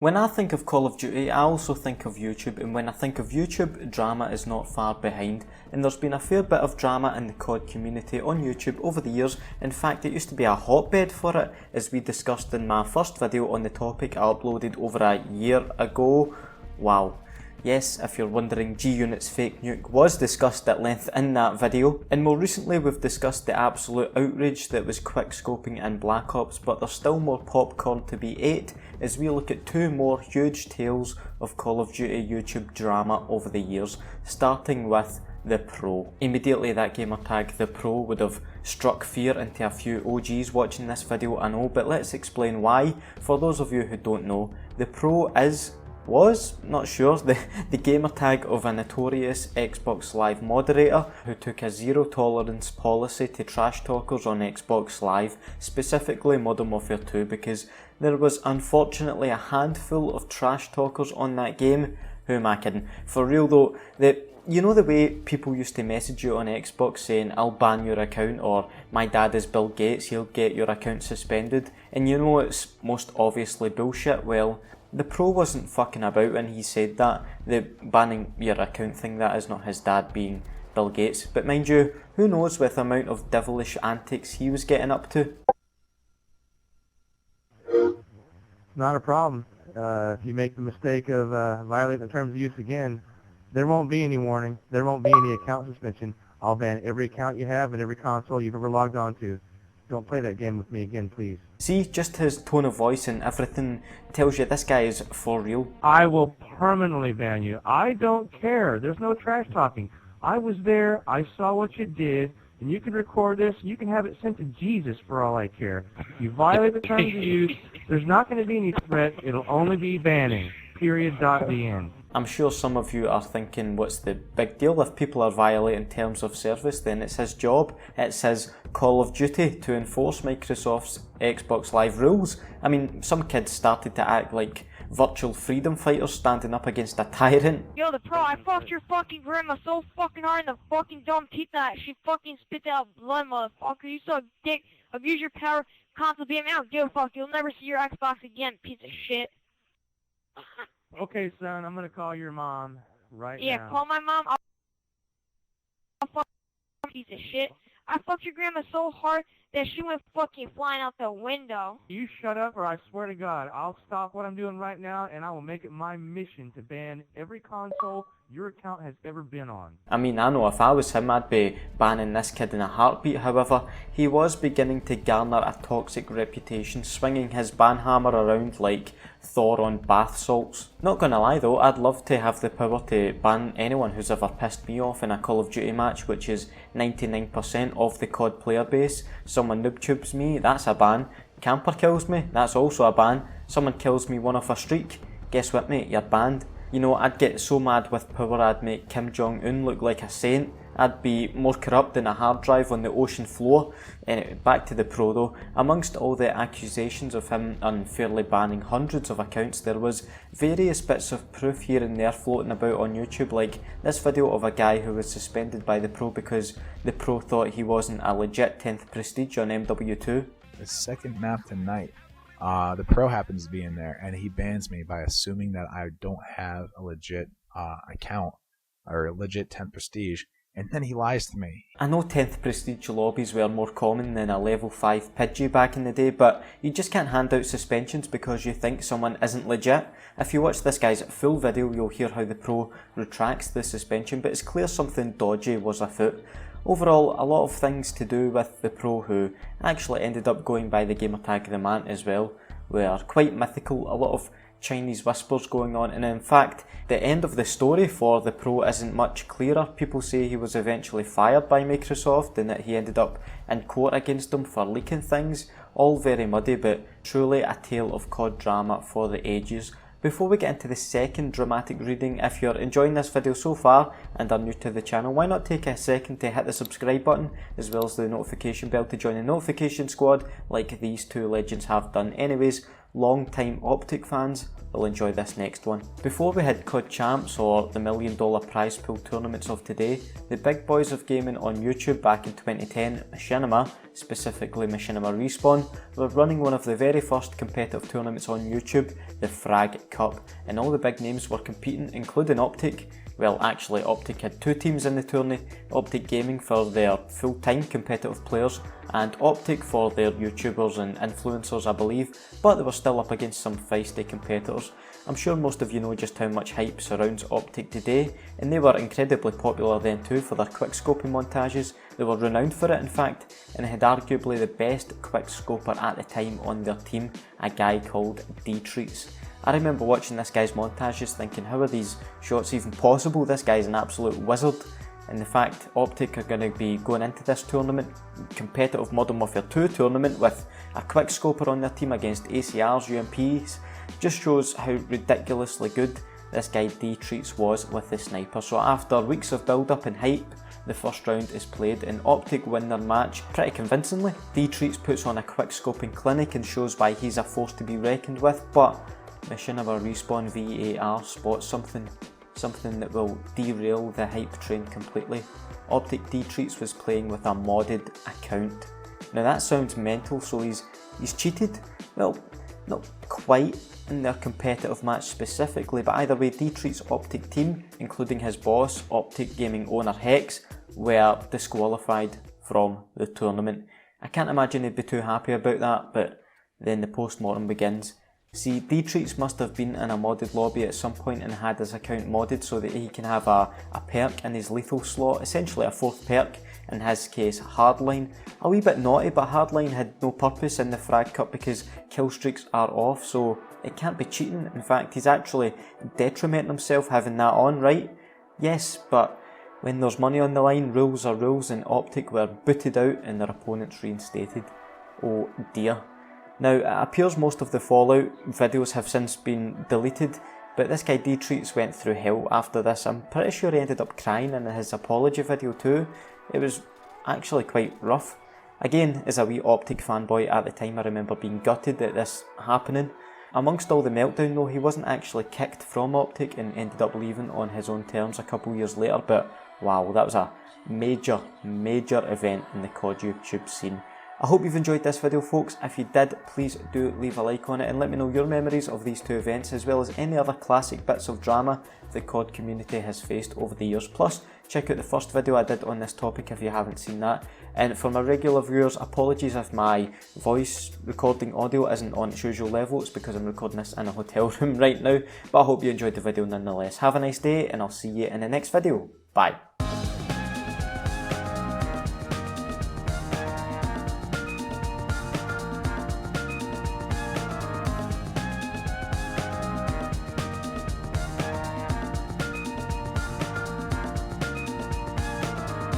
When I think of Call of Duty, I also think of YouTube, and when I think of YouTube, drama is not far behind, and there's been a fair bit of drama in the COD community on YouTube over the years. In fact, it used to be a hotbed for it, as we discussed in my first video on the topic I uploaded over a year ago. Wow. Yes, if you're wondering, G-Unit's fake nuke was discussed at length in that video, and more recently we've discussed the absolute outrage that was quickscoping in Black Ops, but there's still more popcorn to be ate as we look at two more huge tales of Call of Duty YouTube drama over the years, starting with The Pro. Immediately that gamertag The Pro would have struck fear into a few OGs watching this video, I know, but let's explain why. For those of you who don't know, The Pro was not sure, the gamer tag of a notorious Xbox Live moderator who took a zero tolerance policy to trash talkers on Xbox Live, specifically Modern Warfare 2, because there was unfortunately a handful of trash talkers on that game. Who am I kidding? For real though, you know the way people used to message you on Xbox saying, "I'll ban your account," or "My dad is Bill Gates, he'll get your account suspended," and you know it's most obviously bullshit? Well, The Pro wasn't fucking about when he said that. The banning your account thing, that is not his dad being Bill Gates. But mind you, who knows with the amount of devilish antics he was getting up to. Not a problem. If you make the mistake of violating the terms of use again, there won't be any warning. There won't be any account suspension. I'll ban every account you have and every console you've ever logged on to. Don't play that game with me again, please. See, just his tone of voice and everything tells you this guy is for real. I will permanently ban you. I don't care. There's no trash talking. I was there. I saw what you did. And you can record this. You can have it sent to Jesus for all I care. You violate the terms of use. There's not going to be any threat. It'll only be banning. Period. The end. I'm sure some of you are thinking, what's the big deal? If people are violating terms of service, then it's his job, it's his Call of Duty to enforce Microsoft's Xbox Live rules. I mean, some kids started to act like virtual freedom fighters standing up against a tyrant. Yo, The Pro, I fucked your fucking grandma so fucking hard in the fucking dumb teeth that she fucking spit out blood, motherfucker. You suck dick, abuse your power, console beam out, give a fuck. You'll never see your Xbox again, piece of shit. Okay, son, I'm going to call your mom right now. Yeah, call my mom. I'll fuck piece of shit. I fucked your grandma so hard that she went fucking flying out the window. You shut up or I swear to God, I'll stop what I'm doing right now and I will make it my mission to ban every console your account has ever been on. I mean, I know if I was him, I'd be banning this kid in a heartbeat. However, he was beginning to garner a toxic reputation, swinging his ban hammer around like Thor on bath salts. Not gonna lie though, I'd love to have the power to ban anyone who's ever pissed me off in a Call of Duty match, which is 99% of the COD player base. Someone noob-tubes me, that's a ban. Camper kills me, that's also a ban. Someone kills me one off a streak, guess what mate, you're banned. You know, I'd get so mad with power I'd make Kim Jong-un look like a saint. I'd be more corrupt than a hard drive on the ocean floor. Anyway, back to The Pro though. Amongst all the accusations of him unfairly banning hundreds of accounts, there was various bits of proof here and there floating about on YouTube, like this video of a guy who was suspended by The Pro because The Pro thought he wasn't a legit 10th Prestige on MW2. The second map tonight, The Pro happens to be in there, and he bans me by assuming that I don't have a legit account or a legit 10th Prestige, and then he lies to me. I know 10th Prestige lobbies were more common than a level 5 Pidgey back in the day, but you just can't hand out suspensions because you think someone isn't legit. If you watch this guy's full video, you'll hear how The Pro retracts the suspension, but it's clear something dodgy was afoot. Overall, a lot of things to do with The Pro, who actually ended up going by the gamertag The Mant as well, were quite mythical. A lot of Chinese whispers going on, and in fact the end of the story for The Pro isn't much clearer. People say he was eventually fired by Microsoft and that he ended up in court against them for leaking things. All very muddy, but truly a tale of COD drama for the ages. Before we get into the second dramatic reading, if you're enjoying this video so far and are new to the channel, why not take a second to hit the subscribe button as well as the notification bell to join the notification squad like these two legends have done. Anyways, long-time Optic fans will enjoy this next one. Before we hit COD Champs or the $1 million prize pool tournaments of today, the big boys of gaming on YouTube back in 2010, Machinima, specifically Machinima Respawn, were running one of the very first competitive tournaments on YouTube, the Frag Cup, and all the big names were competing, including Optic. Well, actually Optic had two teams in the tourney, Optic Gaming for their full-time competitive players and Optic for their YouTubers and influencers I believe, but they were still up against some feisty competitors. I'm sure most of you know just how much hype surrounds Optic today, and they were incredibly popular then too for their quickscoping montages. They were renowned for it in fact, and they had arguably the best quickscoper at the time on their team, a guy called D-Treats. I remember watching this guy's montages thinking, how are these shots even possible? This guy's an absolute wizard. And the fact Optic are going to be going into this tournament, competitive Modern Warfare 2 tournament with a quickscoper on their team against ACRs, UMPs, just shows how ridiculously good this guy D-Treats was with the sniper. So after weeks of build up and hype, the first round is played and Optic win their match pretty convincingly. D-Treats puts on a quickscoping clinic and shows why he's a force to be reckoned with, but Machinima Respawn VAR spots something that will derail the hype train completely. Optic D-Treats was playing with a modded account. Now that sounds mental, so he's cheated? Well, not quite in their competitive match specifically, but either way D-Treats' Optic team, including his boss, Optic Gaming owner Hex, were disqualified from the tournament. I can't imagine he'd be too happy about that, but then the post-mortem begins. See, D-Treats must have been in a modded lobby at some point and had his account modded so that he can have a perk in his lethal slot, essentially a fourth perk, in his case Hardline. A wee bit naughty, but Hardline had no purpose in the Frag Cup because kill streaks are off, so it can't be cheating. In fact, he's actually detrimenting himself having that on, right? Yes, but when there's money on the line, rules are rules, and Optic were booted out and their opponents reinstated. Oh dear. Now, it appears most of the Fallout videos have since been deleted, but this guy D-Treats went through hell after this. I'm pretty sure he ended up crying in his apology video too. It was actually quite rough. Again, as a wee Optic fanboy at the time, I remember being gutted at this happening. Amongst all the meltdown though, he wasn't actually kicked from Optic and ended up leaving on his own terms a couple years later, but wow, that was a major event in the COD YouTube scene. I hope you've enjoyed this video folks. If you did, please do leave a like on it and let me know your memories of these two events as well as any other classic bits of drama the COD community has faced over the years. Plus, check out the first video I did on this topic if you haven't seen that. And for my regular viewers, apologies if my voice recording audio isn't on its usual level. It's because I'm recording this in a hotel room right now. But I hope you enjoyed the video nonetheless. Have a nice day and I'll see you in the next video. Bye.